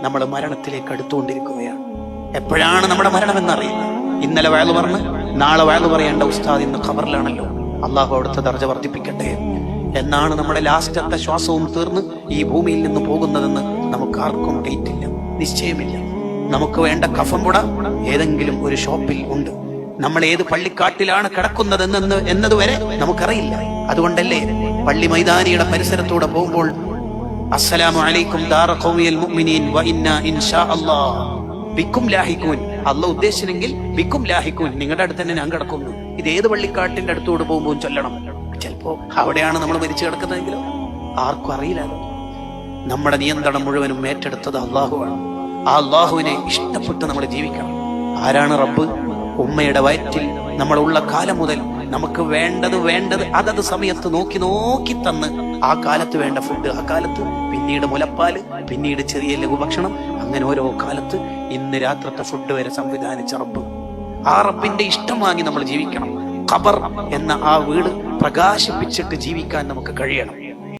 നമ്മൾ മരണത്തിലേക്ക് അടുത്തുകൊണ്ടിരിക്കുകയാണ്. എപ്പോഴാണ് നമ്മുടെ മരണമെന്നറിയില്ല. ഇന്നലെ വയലു പറഞ്ഞ് നാളെ വയലു പറയേണ്ട ഉസ്താദ് ഇന്ന് ഖബറിലാണല്ലോ, അള്ളാഹു അവിടുത്തെ ദർജ വർദ്ധിപ്പിക്കട്ടെ. എന്നാണ് നമ്മുടെ ലാസ്റ്റത്തെ ശ്വാസവും തീർന്ന് ഈ ഭൂമിയിൽ നിന്ന് പോകുന്നതെന്ന് നമുക്കാർക്കും ഡേറ്റില്ല, നിശ്ചയമില്ല. നമുക്ക് വേണ്ട കഫംപുട ഏതെങ്കിലും ഒരു ഷോപ്പിൽ ഉണ്ട്. നമ്മൾ ഏത് പള്ളിക്കാട്ടിലാണ് കിടക്കുന്നതെന്ന് എന്നതുവരെ നമുക്കറിയില്ല. അതുകൊണ്ടല്ലേ പള്ളി മൈതാനിയുടെ പരിസരത്തൂടെ പോകുമ്പോൾ അസ്സലാമു അലൈക്കും ദാറ ഖൗമിയൽ മുഅ്മിനീൻ വ ഇന്നാ ഇൻഷാ അല്ലാഹ് ബിക്കും ലാഹിഖൂൻ, അല്ലാഹ് ഉദ്ദേശിച്ചെങ്കിൽ ബിക്കും ലാഹിഖൂൻ, നിങ്ങളുടെ അടുത്ത് തന്നെ ഞാൻ കിടക്കുന്നു. ഇത് ഏത് പള്ളിക്കാട്ടിന്റെ അടുത്തോട് പോകുമ്പോൾ ചൊല്ലണം. ചിലപ്പോ അവിടെയാണ് നമ്മൾ മരിച്ചു കിടക്കുന്നതെങ്കിലോ ആർക്കും അറിയില്ലല്ലോ. നമ്മുടെ നിയന്ത്രണം മുഴുവനും ഏറ്റെടുത്തത് അള്ളാഹുവാണ്. ആ അള്ളാഹുവിനെ ഇഷ്ടപ്പെട്ട് നമ്മൾ ജീവിക്കണം. ആരാണ് റബ്ബ്? ഉമ്മയുടെ വയറ്റിൽ നമ്മളുള്ള കാലം മുതൽ നമുക്ക് വേണ്ടത് അതത് സമയത്ത് നോക്കി തന്ന് ആ കാലത്ത് വേണ്ട ഫുഡ് ആ കാലത്ത്, പിന്നീട് മുലപ്പാല്, പിന്നീട് ചെറിയ ലഘുഭക്ഷണം, അങ്ങനെ ഓരോ കാലത്ത് ഇന്ന് രാത്രത്തെ ഫുഡ് വരെ സംവിധാനിച്ച റബ്ബ്. ആ റബ്ബിന്റെ ഇഷ്ടം വാങ്ങി നമ്മൾ ജീവിക്കണം. ഖബർ എന്ന ആ വീട് പ്രകാശിപ്പിച്ചിട്ട് ജീവിക്കാൻ നമുക്ക് കഴിയണം.